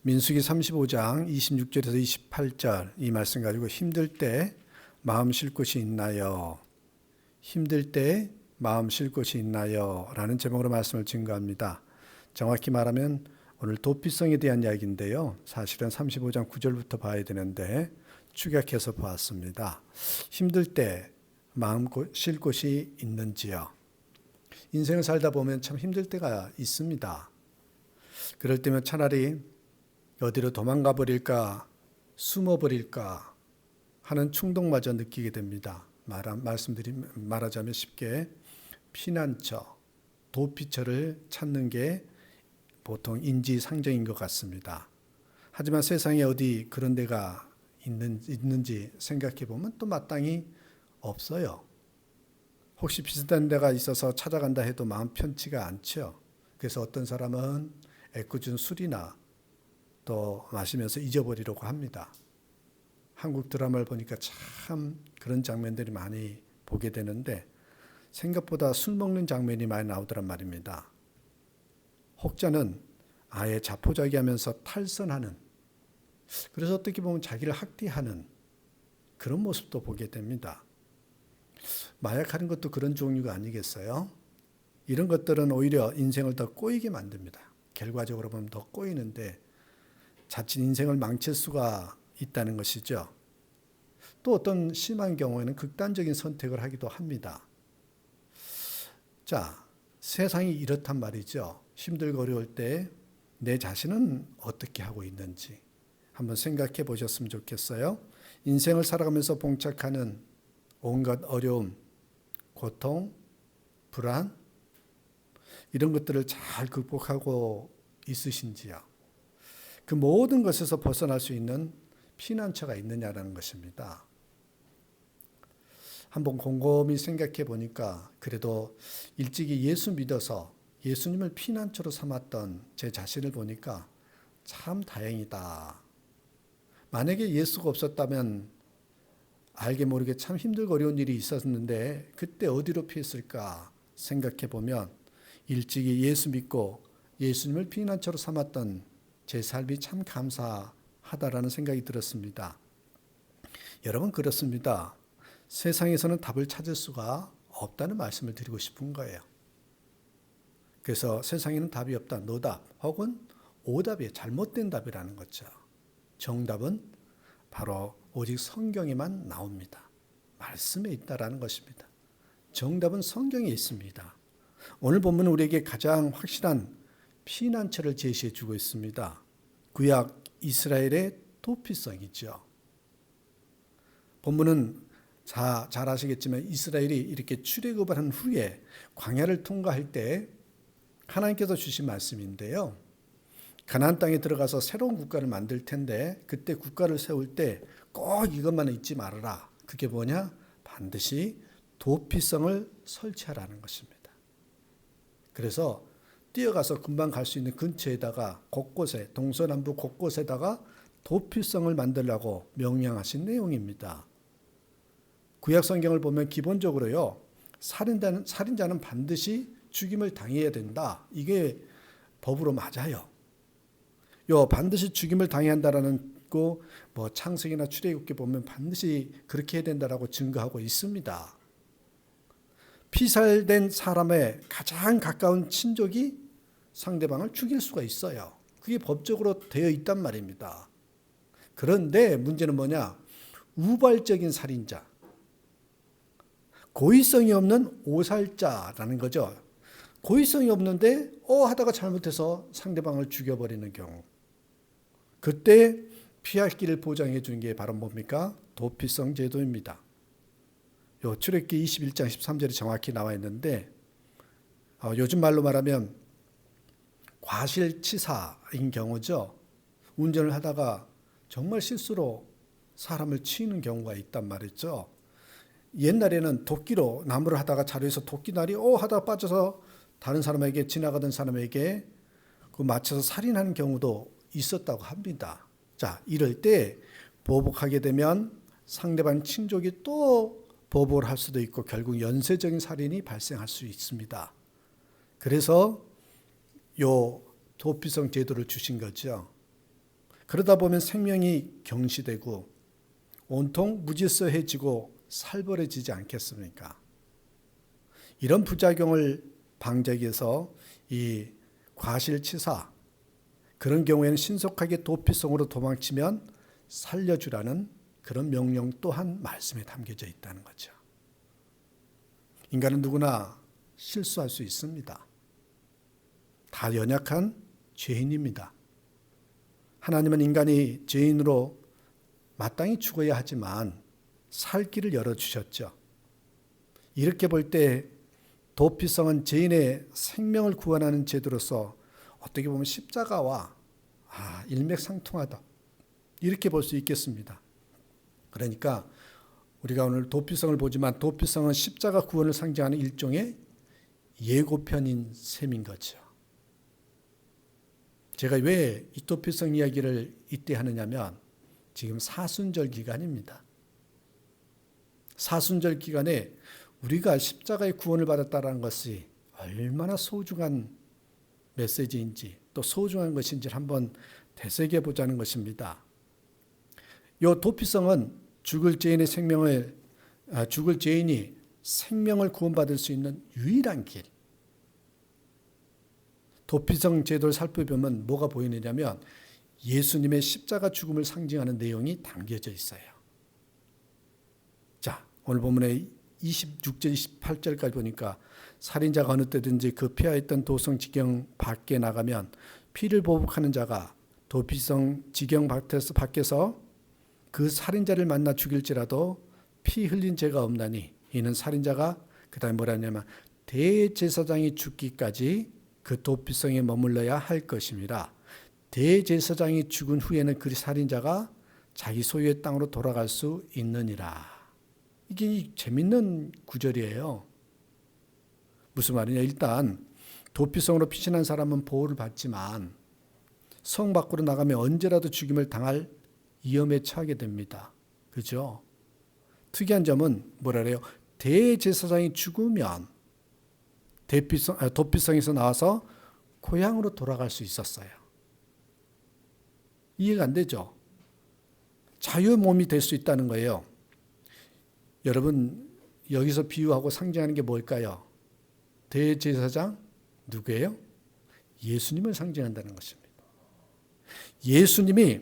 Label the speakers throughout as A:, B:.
A: 민수기 35장 26절에서 28절 이 말씀 가지고 힘들 때 마음 쉴 곳이 있나요? 힘들 때 마음 쉴 곳이 있나요? 라는 제목으로 말씀을 증거합니다. 정확히 말하면 오늘 도피성에 대한 이야기인데요. 사실은 35장 9절부터 봐야 되는데 축약해서 보았습니다. 힘들 때 마음 쉴 곳이 있는지요? 인생을 살다 보면 참 힘들 때가 있습니다. 그럴 때면 차라리 어디로 도망가 버릴까, 숨어 버릴까 하는 충동마저 느끼게 됩니다. 말하자면 쉽게 피난처, 도피처를 찾는 게 보통 인지상정인 것 같습니다. 하지만 세상에 어디 그런 데가 있는지 생각해 보면 또 마땅히 없어요. 혹시 비슷한 데가 있어서 찾아간다 해도 마음 편치가 않죠. 그래서 어떤 사람은 애꿎은 술이나 또 마시면서 잊어버리려고 합니다. 한국 드라마를 보니까 참 그런 장면들이 많이 보게 되는데 생각보다 술 먹는 장면이 많이 나오더란 말입니다. 혹자는 아예 자포자기하면서 탈선하는, 그래서 어떻게 보면 자기를 학대하는 그런 모습도 보게 됩니다. 마약하는 것도 그런 종류가 아니겠어요? 이런 것들은 오히려 인생을 더 꼬이게 만듭니다. 결과적으로 보면 더 꼬이는데 자칫 인생을 망칠 수가 있다는 것이죠. 또 어떤 심한 경우에는 극단적인 선택을 하기도 합니다. 자, 세상이 이렇단 말이죠. 힘들고 어려울 때 내 자신은 어떻게 하고 있는지 한번 생각해 보셨으면 좋겠어요. 인생을 살아가면서 봉착하는 온갖 어려움, 고통, 불안 이런 것들을 잘 극복하고 있으신지요? 그 모든 것에서 벗어날 수 있는 피난처가 있느냐라는 것입니다. 한번 곰곰이 생각해 보니까 그래도 일찍이 예수 믿어서 예수님을 피난처로 삼았던 제 자신을 보니까 참 다행이다. 만약에 예수가 없었다면 알게 모르게 참 힘들고 어려운 일이 있었는데 그때 어디로 피했을까 생각해 보면 일찍이 예수 믿고 예수님을 피난처로 삼았던 제 삶이 참 감사하다라는 생각이 들었습니다. 여러분 그렇습니다. 세상에서는 답을 찾을 수가 없다는 말씀을 드리고 싶은 거예요. 그래서 세상에는 답이 없다, 노답 혹은 오답이 잘못된 답이라는 거죠. 정답은 바로 오직 성경에만 나옵니다. 말씀에 있다라는 것입니다. 정답은 성경에 있습니다. 오늘 본문은 우리에게 가장 확실한 피난처를 제시해 주고 있습니다. 구약 이스라엘의 도피성이죠. 본문은 잘 아시겠지만 이스라엘이 이렇게 출애굽을 한 후에 광야를 통과할 때 하나님께서 주신 말씀인데요. 가나안 땅에 들어가서 새로운 국가를 만들 텐데 그때 국가를 세울 때 꼭 이것만 잊지 말아라. 그게 뭐냐? 반드시 도피성을 설치하라는 것입니다. 그래서 뛰어가서 금방 갈 수 있는 근처에다가 곳곳에 동서남북 곳곳에다가 도피성을 만들라고 명령하신 내용입니다. 구약 성경을 보면 기본적으로요. 살인자는 반드시 죽임을 당해야 된다. 이게 법으로 맞아요. 반드시 죽임을 당해야 한다라는 거 뭐 창세기나 출애굽기 보면 반드시 그렇게 해야 된다라고 증거하고 있습니다. 피살된 사람의 가장 가까운 친족이 상대방을 죽일 수가 있어요. 그게 법적으로 되어 있단 말입니다. 그런데 문제는 뭐냐? 우발적인 살인자, 고의성이 없는 오살자라는 거죠. 고의성이 없는데 하다가 잘못해서 상대방을 죽여버리는 경우, 그때 피할 길을 보장해 주는 게 바로 뭡니까? 도피성 제도입니다. 출애굽기 21장 13절에 정확히 나와 있는데 요즘 말로 말하면 과실치사인 경우죠. 운전을 하다가 정말 실수로 사람을 치는 경우가 있단 말이죠. 옛날에는 도끼로 나무를 하다가 자루에서 도끼날이 하다가 빠져서 다른 사람에게, 지나가던 사람에게 그 맞춰서 살인하는 경우도 있었다고 합니다. 자, 이럴 때 보복하게 되면 상대방 친족이 또 보복을 할 수도 있고 결국 연쇄적인 살인이 발생할 수 있습니다. 그래서 요 도피성 제도를 주신 거죠. 그러다 보면 생명이 경시되고 온통 무질서해지고 살벌해지지 않겠습니까? 이런 부작용을 방지하기 위해서 이 과실치사, 그런 경우에는 신속하게 도피성으로 도망치면 살려주라는 그런 명령 또한 말씀에 담겨져 있다는 거죠. 인간은 누구나 실수할 수 있습니다. 다 연약한 죄인입니다. 하나님은 인간이 죄인으로 마땅히 죽어야 하지만 살 길을 열어주셨죠. 이렇게 볼 때 도피성은 죄인의 생명을 구원하는 제도로서 어떻게 보면 십자가와 일맥상통하다, 이렇게 볼 수 있겠습니다. 그러니까 우리가 오늘 도피성을 보지만 도피성은 십자가 구원을 상징하는 일종의 예고편인 셈인 거죠. 제가 왜 이 도피성 이야기를 이때 하느냐면 지금 사순절 기간입니다. 사순절 기간에 우리가 십자가의 구원을 받았다는 것이 얼마나 소중한 메시지인지 또 소중한 것인지를 한번 되새겨 보자는 것입니다. 이 도피성은 죽을 죄인이 생명을 구원받을 수 있는 유일한 길. 도피성 제도를 살펴보면 뭐가 보이느냐면 예수님의 십자가 죽음을 상징하는 내용이 담겨져 있어요. 자, 오늘 본문의 26절, 28절까지 보니까 살인자가 어느 때든지 그 피하였던 도성 지경 밖에 나가면 피를 보복하는 자가 도피성 지경 밖에서 그 살인자를 만나 죽일지라도 피 흘린 죄가 없나니 이는 살인자가 그 다음에 뭐라 하냐면 대제사장이 죽기까지 그 도피성에 머물러야 할 것입니다. 대제사장이 죽은 후에는 그 살인자가 자기 소유의 땅으로 돌아갈 수 있느니라. 이게 재밌는 구절이에요. 무슨 말이냐? 일단 도피성으로 피신한 사람은 보호를 받지만 성 밖으로 나가면 언제라도 죽임을 당할 위험에 처하게 됩니다. 그죠? 특이한 점은 뭐라 그래요? 대제사장이 죽으면 도피성에서 나와서 고향으로 돌아갈 수 있었어요. 이해가 안 되죠? 자유의 몸이 될 수 있다는 거예요. 여러분, 여기서 비유하고 상징하는 게 뭘까요? 대제사장 누구예요? 예수님을 상징한다는 것입니다. 예수님이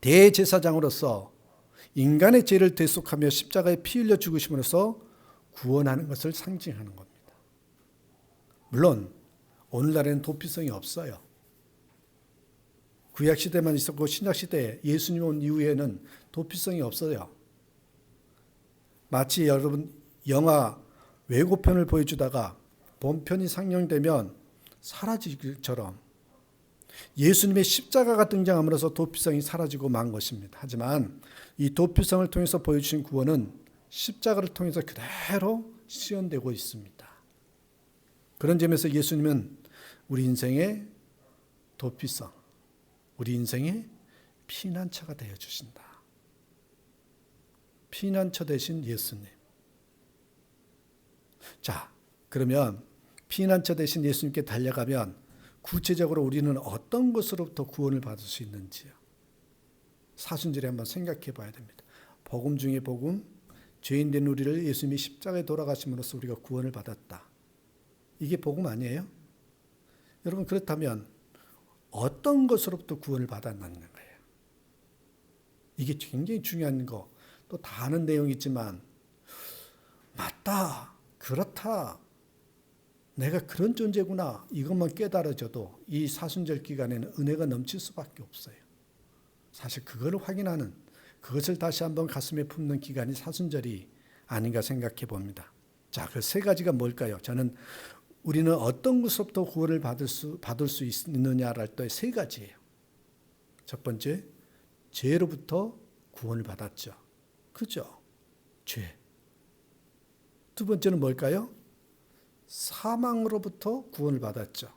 A: 대제사장으로서 인간의 죄를 대속하며 십자가에 피 흘려 죽으심으로써 구원하는 것을 상징하는 겁니다. 물론 오늘날에는 도피성이 없어요. 구약시대만 있었고 신약시대 예수님 온 이후에는 도피성이 없어요. 마치 여러분 영화 외고편을 보여주다가 본편이 상영되면 사라지기처럼 예수님의 십자가가 등장함으로써 도피성이 사라지고 만 것입니다. 하지만 이 도피성을 통해서 보여주신 구원은 십자가를 통해서 그대로 시연되고 있습니다. 그런 점에서 예수님은 우리 인생의 도피성, 우리 인생의 피난처가 되어 주신다. 피난처 되신 예수님. 자, 그러면 피난처 되신 예수님께 달려가면 구체적으로 우리는 어떤 것으로부터 구원을 받을 수 있는지요? 사순절에 한번 생각해 봐야 됩니다. 복음 중에 복음, 죄인 된 우리를 예수님이 십자가에 돌아가심으로써 우리가 구원을 받았다. 이게 복음 아니에요? 여러분, 그렇다면 어떤 것으로부터 구원을 받았느냐는 거예요. 이게 굉장히 중요한 거. 또 다 아는 내용이 있지만 맞다, 그렇다, 내가 그런 존재구나, 이것만 깨달아져도 이 사순절 기간에는 은혜가 넘칠 수밖에 없어요. 사실 그거를 확인하는, 그것을 다시 한번 가슴에 품는 기간이 사순절이 아닌가 생각해 봅니다. 자, 그 세 가지가 뭘까요? 저는 우리는 어떤 것으로부터 구원을 받을 수 있느냐를 할 때 세 가지예요. 첫 번째, 죄로부터 구원을 받았죠. 그죠? 죄. 두 번째는 뭘까요? 사망으로부터 구원을 받았죠.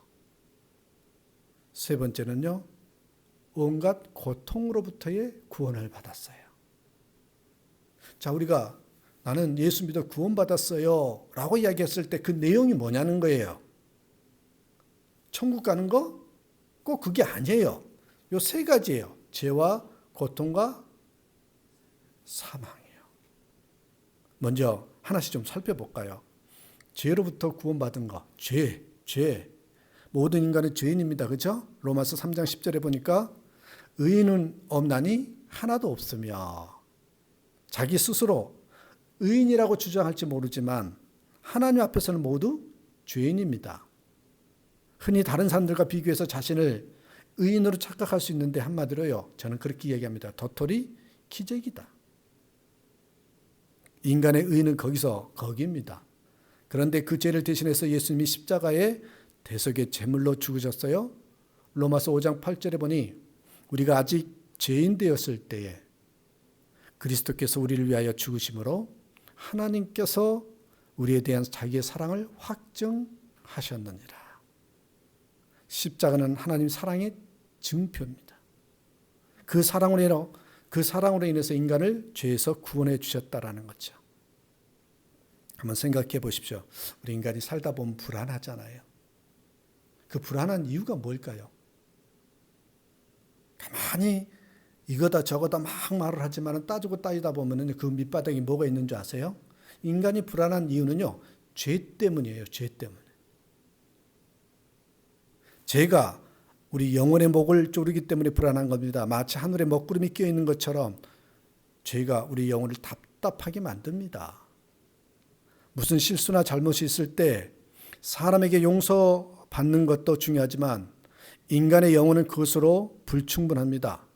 A: 세 번째는요, 온갖 고통으로부터의 구원을 받았어요. 자, 우리가 나는 예수 믿어 구원받았어요 라고 이야기했을 때 그 내용이 뭐냐는 거예요. 천국 가는 거? 꼭 그게 아니에요. 요 세 가지예요. 죄와 고통과 사망이에요. 먼저 하나씩 좀 살펴볼까요? 죄로부터 구원받은 것, 죄. 모든 인간은 죄인입니다. 그렇죠? 로마서 3장 10절에 보니까 의인은 없나니 하나도 없으며, 자기 스스로 의인이라고 주장할지 모르지만 하나님 앞에서는 모두 죄인입니다. 흔히 다른 사람들과 비교해서 자신을 의인으로 착각할 수 있는데 한마디로요, 저는 그렇게 얘기합니다. 도토리 기적이다. 인간의 의인은 거기입니다. 그런데 그 죄를 대신해서 예수님이 십자가에 대속의 제물로 죽으셨어요. 로마서 5장 8절에 보니 우리가 아직 죄인 되었을 때에 그리스도께서 우리를 위하여 죽으심으로 하나님께서 우리에 대한 자기의 사랑을 확증하셨느니라. 십자가는 하나님 사랑의 증표입니다. 그 사랑으로 인해서 인간을 죄에서 구원해 주셨다라는 거죠. 한번 생각해 보십시오. 우리 인간이 살다 보면 불안하잖아요. 그 불안한 이유가 뭘까요? 가만히 이거다 저거다 막 말을 하지만 따지고 따지다 보면 그 밑바닥에 뭐가 있는 줄 아세요? 인간이 불안한 이유는요, 죄 때문이에요. 죄 때문에. 죄가 우리 영혼의 목을 조르기 때문에 불안한 겁니다. 마치 하늘에 먹구름이 끼어 있는 것처럼 죄가 우리 영혼을 답답하게 만듭니다. 무슨 실수나 잘못이 있을 때 사람에게 용서받는 것도 중요하지만 인간의 영혼은 그것으로 불충분합니다.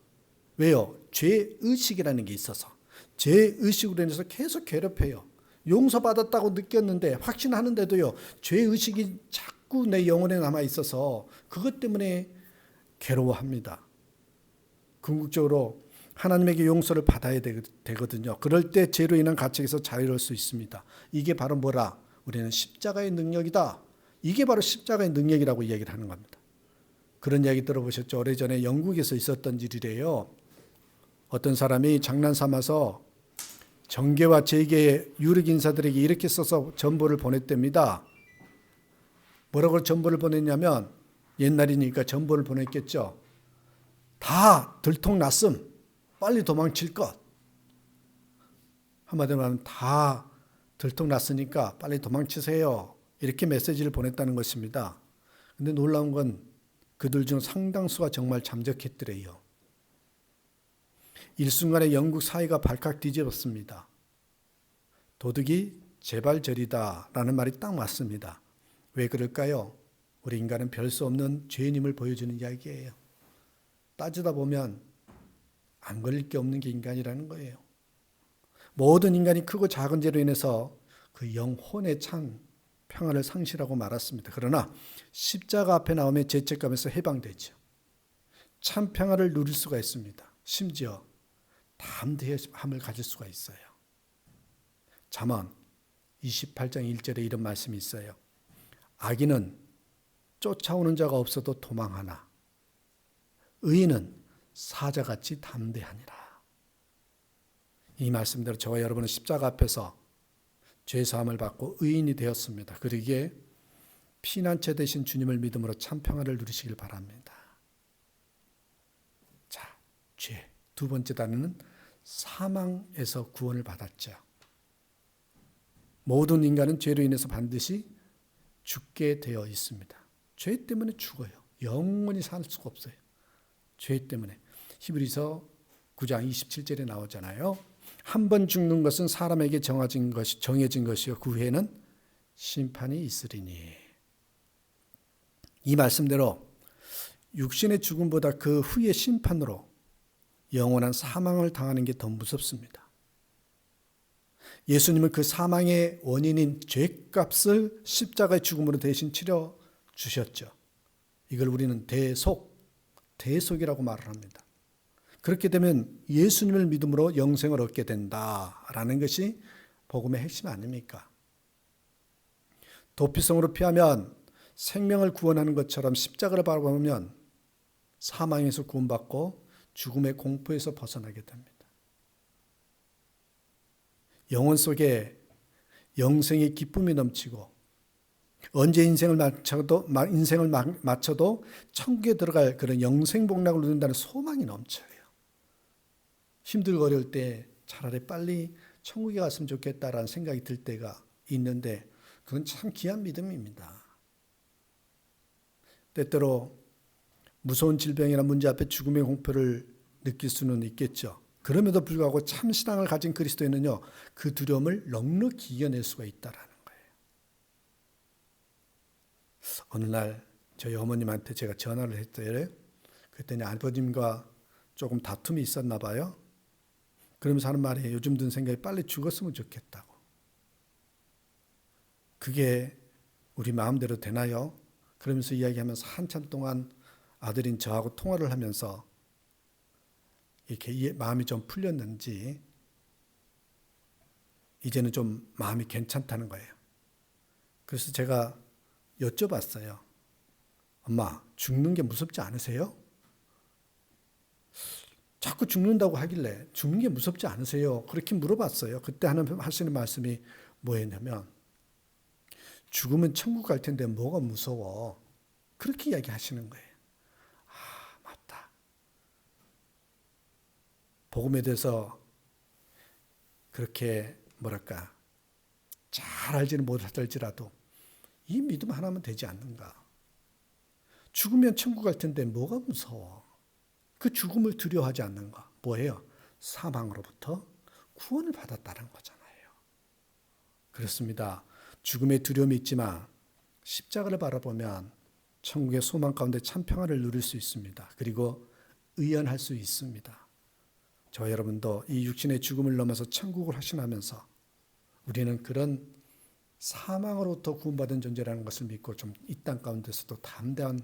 A: 왜요? 죄의식이라는 게 있어서. 죄의식으로 인해서 계속 괴롭혀요. 용서받았다고 느꼈는데 확신하는데도요, 죄의식이 자꾸 내 영혼에 남아있어서 그것 때문에 괴로워합니다. 궁극적으로 하나님에게 용서를 받아야 되거든요. 그럴 때 죄로 인한 가책에서 자유로울 수 있습니다. 이게 바로 뭐라? 우리는 십자가의 능력이다. 이게 바로 십자가의 능력이라고 이야기를 하는 겁니다. 그런 이야기 들어보셨죠? 오래전에 영국에서 있었던 일이래요. 어떤 사람이 장난삼아서 정계와 재계의 유력 인사들에게 이렇게 써서 전보를 보냈답니다. 뭐라고 전보를 보냈냐면, 옛날이니까 전보를 보냈겠죠. 다 들통났음. 빨리 도망칠 것. 한마디로 하면 다 들통났으니까 빨리 도망치세요. 이렇게 메시지를 보냈다는 것입니다. 그런데 놀라운 건 그들 중 상당수가 정말 잠적했더래요. 일순간에 영국 사회가 발칵 뒤집었습니다. 도둑이 재발절이다 라는 말이 딱 맞습니다. 왜 그럴까요? 우리 인간은 별 수 없는 죄인임을 보여주는 이야기예요. 따지다 보면 안 걸릴 게 없는 게 인간이라는 거예요. 모든 인간이 크고 작은 죄로 인해서 그 영혼의 참 평안을 상실하고 말았습니다. 그러나 십자가 앞에 나오면 죄책감에서 해방되죠. 참 평안을 누릴 수가 있습니다. 심지어 담대함을 가질 수가 있어요. 잠언 28장 1절에 이런 말씀이 있어요. 악인은 쫓아오는 자가 없어도 도망하나 의인은 사자같이 담대하니라. 이 말씀대로 저와 여러분은 십자가 앞에서 죄사함을 받고 의인이 되었습니다. 그러기에 피난처 되신 주님을 믿음으로 참 평안을 누리시길 바랍니다. 자, 죄. 두 번째 단어는 사망에서 구원을 받았죠. 모든 인간은 죄로 인해서 반드시 죽게 되어 있습니다. 죄 때문에 죽어요. 영원히 살 수가 없어요. 죄 때문에. 히브리서 9장 27절에 나오잖아요. 한 번 죽는 것은 사람에게 정해진 것이요 그 후에는 심판이 있으리니. 이 말씀대로 육신의 죽음보다 그 후의 심판으로 영원한 사망을 당하는 게 더 무섭습니다. 예수님은 그 사망의 원인인 죄값을 십자가의 죽음으로 대신 치러 주셨죠. 이걸 우리는 대속이라고 말을 합니다. 그렇게 되면 예수님을 믿음으로 영생을 얻게 된다라는 것이 복음의 핵심 아닙니까? 도피성으로 피하면 생명을 구원하는 것처럼 십자가를 바라보면 사망에서 구원받고 죽음의 공포에서 벗어나게 됩니다. 영혼 속에 영생의 기쁨이 넘치고 언제 인생을 마쳐도 천국에 들어갈 그런 영생 복락을 누린다는 소망이 넘쳐요. 힘들고 어려울 때 차라리 빨리 천국에 갔으면 좋겠다라는 생각이 들 때가 있는데 그건 참 귀한 믿음입니다. 때때로 무서운 질병이나 문제 앞에 죽음의 공포를 느낄 수는 있겠죠. 그럼에도 불구하고 참 신앙을 가진 그리스도인은요, 그 두려움을 넉넉히 이겨낼 수가 있다라는 거예요. 어느 날 저희 어머님한테 제가 전화를 했어요. 그랬더니 아버님과 조금 다툼이 있었나 봐요. 그러면서 하는 말이 요즘 든 생각이 빨리 죽었으면 좋겠다고. 그게 우리 마음대로 되나요? 그러면서 이야기하면서 한참 동안 아들인 저하고 통화를 하면서 이렇게 마음이 좀 풀렸는지 이제는 좀 마음이 괜찮다는 거예요. 그래서 제가 여쭤봤어요. 엄마, 죽는 게 무섭지 않으세요? 자꾸 죽는다고 하길래 죽는 게 무섭지 않으세요? 그렇게 물어봤어요. 그때 하시는 말씀이 뭐였냐면 죽으면 천국 갈 텐데 뭐가 무서워? 그렇게 이야기하시는 거예요. 아, 맞다. 복음에 대해서 그렇게 잘 알지는 못할지라도 이 믿음 하나면 되지 않는가? 죽으면 천국 갈 텐데 뭐가 무서워? 그 죽음을 두려워하지 않는가? 뭐예요? 사망으로부터 구원을 받았다는 거잖아요. 그렇습니다. 죽음의 두려움이 있지만 십자가를 바라보면 천국의 소망 가운데 참 평안을 누릴 수 있습니다. 그리고 의연할 수 있습니다. 저와 여러분도 이 육신의 죽음을 넘어서 천국을 확신하면서 우리는 그런 사망으로부터 구원받은 존재라는 것을 믿고 좀 이 땅 가운데서도 담대한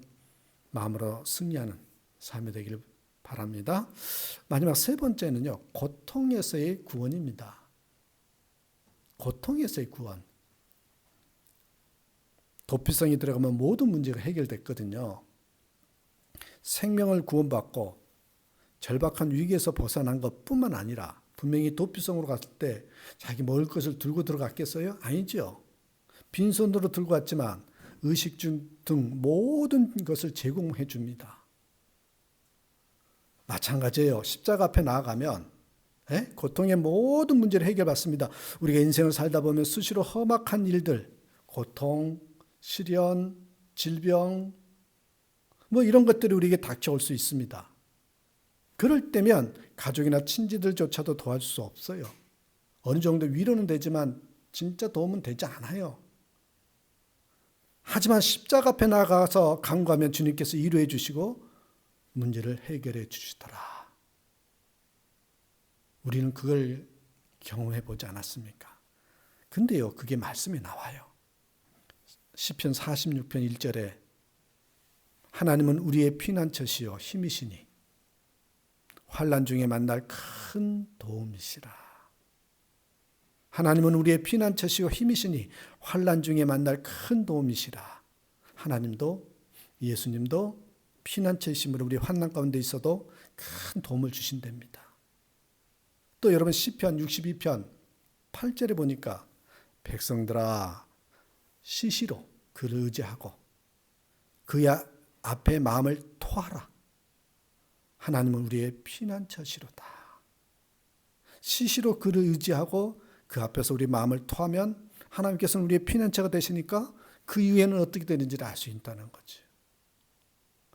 A: 마음으로 승리하는 삶이 되기를 바랍니다. 마지막 세 번째는요, 고통에서의 구원입니다. 고통에서의 구원. 도피성이 들어가면 모든 문제가 해결됐거든요. 생명을 구원받고 절박한 위기에서 벗어난 것뿐만 아니라 분명히 도피성으로 갔을 때 자기 먹을 것을 들고 들어갔겠어요? 아니죠. 빈손으로 들고 왔지만 의식주 등 모든 것을 제공해 줍니다. 마찬가지예요. 십자가 앞에 나아가면 고통의 모든 문제를 해결받습니다. 우리가 인생을 살다 보면 수시로 험악한 일들, 고통, 시련, 질병, 이런 것들이 우리에게 닥쳐올 수 있습니다. 그럴 때면 가족이나 친지들조차도 도와줄 수 없어요. 어느 정도 위로는 되지만 진짜 도움은 되지 않아요. 하지만 십자가 앞에 나가서 간구하면 주님께서 위로해 주시고 문제를 해결해 주시더라. 우리는 그걸 경험해 보지 않았습니까? 근데요, 그게 말씀에 나와요. 시편 46편 1절에 하나님은 우리의 피난처시요 힘이시니 환난 중에 만날 큰 도움이시라. 하나님은 우리의 피난처시요 힘이시니 환난 중에 만날 큰 도움이시라. 하나님도 예수님도 피난처이심으로 우리 환난 가운데 있어도 큰 도움을 주신답니다. 또 여러분 시편 62편 8절에 보니까 백성들아 시시로 그를 의지하고 그의 앞에 마음을 토하라. 하나님은 우리의 피난처시로다. 시시로 그를 의지하고 그 앞에서 우리 마음을 토하면 하나님께서는 우리의 피난처가 되시니까 그 이후에는 어떻게 되는지를 알 수 있다는 거지.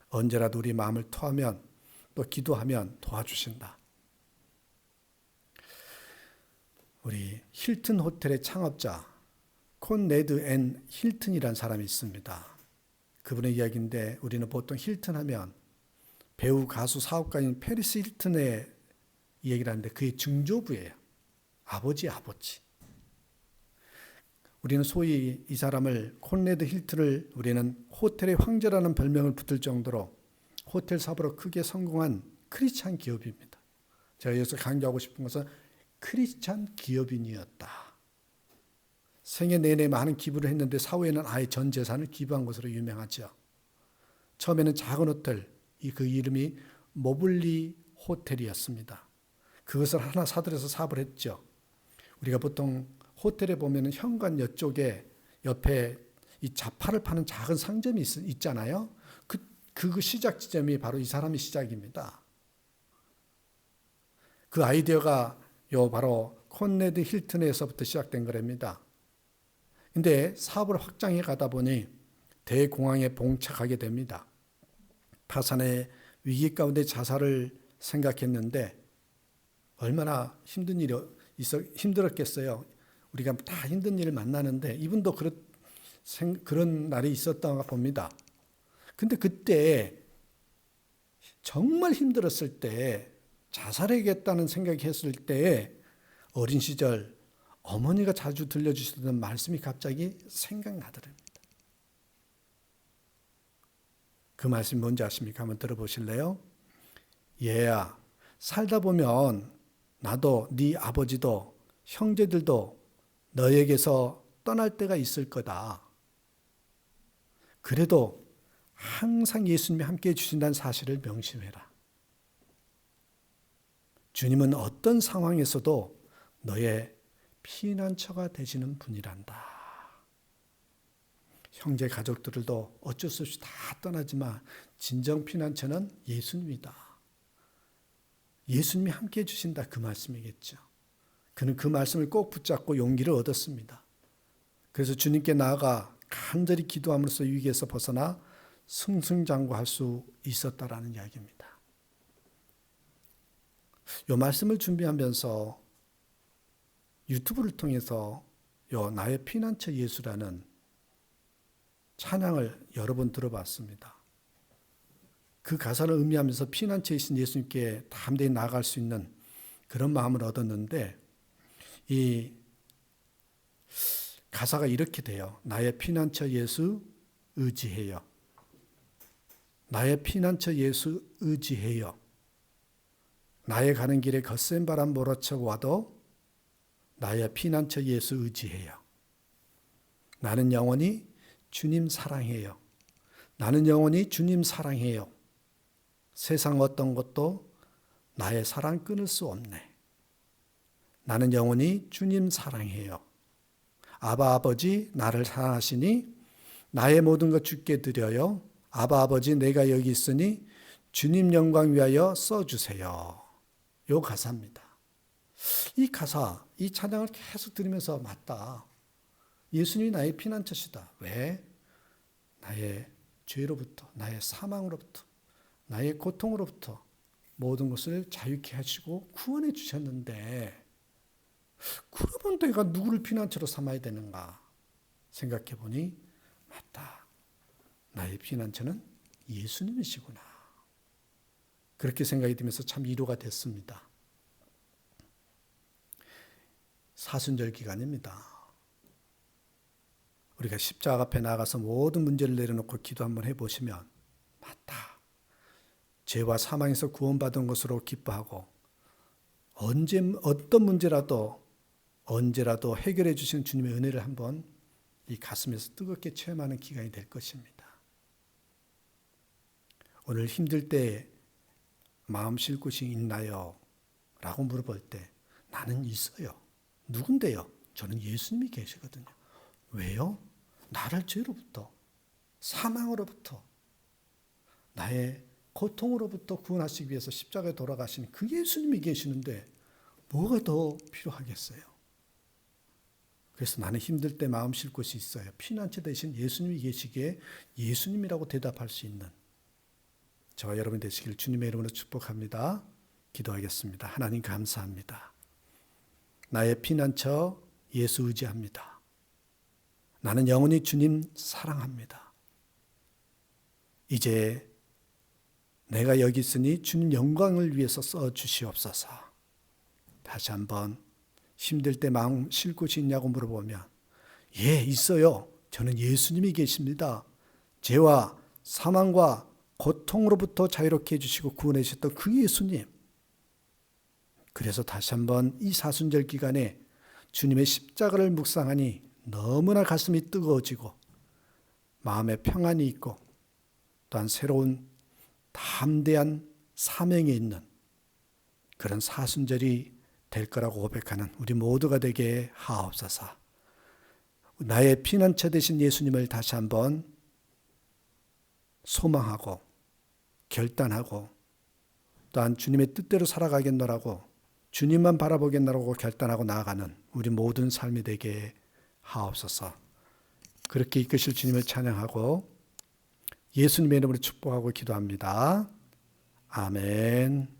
A: 언제라도 우리 마음을 토하면 또 기도하면 도와주신다. 우리 힐튼 호텔의 창업자 콘레드 앤 힐튼이라는 사람이 있습니다. 그분의 이야기인데 우리는 보통 힐튼 하면 배우, 가수, 사업가인 페리스 힐튼의 이야기를 하는데 그의 증조부예요. 아버지. 우리는 소위 이 사람을 콘레드 힐튼을 우리는 호텔의 황제라는 별명을 붙을 정도로 호텔 사업으로 크게 성공한 크리스찬 기업입니다. 제가 여기서 강조하고 싶은 것은 크리스찬 기업인이었다. 생애 내내 많은 기부를 했는데 사후에는 아예 전 재산을 기부한 것으로 유명하죠. 처음에는 작은 호텔, 그 이름이 모블리 호텔이었습니다. 그것을 하나 사들여서 사업을 했죠. 우리가 보통 호텔에 보면 현관 옆쪽에 옆에 이 자파를 파는 작은 상점이 있잖아요. 그 시작 지점이 바로 이 사람의 시작입니다. 그 아이디어가 바로 콘레드 힐튼에서부터 시작된 거랍니다. 근데 사업을 확장해 가다 보니 대공황에 봉착하게 됩니다. 파산의 위기 가운데 자살을 생각했는데 얼마나 힘들었겠어요. 우리가 다 힘든 일을 만나는데 이분도 그런 날이 있었다고 봅니다. 근데 그때 정말 힘들었을 때 자살하겠다는 생각이 했을 때 어린 시절 어머니가 자주 들려주시던 말씀이 갑자기 생각나더랍니다. 그 말씀이 뭔지 아십니까? 한번 들어보실래요? 얘야, 살다 보면 나도 네 아버지도 형제들도 너에게서 떠날 때가 있을 거다. 그래도 항상 예수님이 함께해 주신다는 사실을 명심해라. 주님은 어떤 상황에서도 너의 피난처가 되시는 분이란다. 형제 가족들도 어쩔 수 없이 다 떠나지만 진정 피난처는 예수님이다. 예수님이 함께해 주신다, 그 말씀이겠죠. 그는 그 말씀을 꼭 붙잡고 용기를 얻었습니다. 그래서 주님께 나아가 간절히 기도함으로써 위기에서 벗어나 승승장구할 수 있었다라는 이야기입니다. 이 말씀을 준비하면서 유튜브를 통해서 나의 피난처 예수라는 찬양을 여러 번 들어봤습니다. 그 가사를 의미하면서 피난처이신 예수님께 담대히 나아갈 수 있는 그런 마음을 얻었는데 이 가사가 이렇게 돼요. 나의 피난처 예수 의지해요. 나의 피난처 예수 의지해요. 나의 가는 길에 거센 바람 몰아쳐 와도 나의 피난처 예수 의지해요. 나는 영원히 주님 사랑해요. 나는 영원히 주님 사랑해요. 세상 어떤 것도 나의 사랑 끊을 수 없네. 나는 영원히 주님 사랑해요. 아바 아버지 나를 사랑하시니 나의 모든 것 주께 드려요. 아바 아버지 내가 여기 있으니 주님 영광 위하여 써주세요. 요 가사입니다. 이 가사, 이 찬양을 계속 들으면서 맞다. 예수님이 나의 피난처시다. 왜? 나의 죄로부터, 나의 사망으로부터, 나의 고통으로부터 모든 것을 자유케 하시고 구원해 주셨는데 그러면 내가 누구를 피난처로 삼아야 되는가 생각해 보니 맞다. 나의 피난처는 예수님이시구나. 그렇게 생각이 들면서 참 위로가 됐습니다. 사순절 기간입니다. 우리가 십자가 앞에 나가서 모든 문제를 내려놓고 기도 한번 해보시면 맞다. 죄와 사망에서 구원받은 것으로 기뻐하고 어떤 문제라도 언제라도 해결해 주시는 주님의 은혜를 한번 이 가슴에서 뜨겁게 체험하는 기간이 될 것입니다. 오늘 힘들 때 마음 쉴 곳이 있나요? 라고 물어볼 때 나는 있어요. 누군데요? 저는 예수님이 계시거든요. 왜요? 나를 죄로부터, 사망으로부터, 나의 고통으로부터 구원하시기 위해서 십자가에 돌아가신 그 예수님이 계시는데 뭐가 더 필요하겠어요? 그래서 나는 힘들 때 마음 쉴 곳이 있어요. 피난처 대신 예수님이 계시기에 예수님이라고 대답할 수 있는 저와 여러분 되시길 주님의 이름으로 축복합니다. 기도하겠습니다. 하나님 감사합니다. 나의 피난처 예수 의지합니다. 나는 영원히 주님 사랑합니다. 이제 내가 여기 있으니 주님 영광을 위해서 써주시옵소서. 다시 한번 힘들 때 마음 쉴 곳이 있냐고 물어보면 예, 있어요. 저는 예수님이 계십니다. 죄와 사망과 고통으로부터 자유롭게 해주시고 구원해 주셨던 그 예수님. 그래서 다시 한번 이 사순절 기간에 주님의 십자가를 묵상하니 너무나 가슴이 뜨거워지고 마음에 평안이 있고 또한 새로운 담대한 사명이 있는 그런 사순절이 될 거라고 고백하는 우리 모두가 되게 하옵소서. 나의 피난처 되신 예수님을 다시 한번 소망하고 결단하고 또한 주님의 뜻대로 살아가겠노라고 주님만 바라보겠다고 결단하고 나아가는 우리 모든 삶이 되게 하옵소서. 그렇게 이끄실 주님을 찬양하고 예수님의 이름으로 축복하고 기도합니다. 아멘.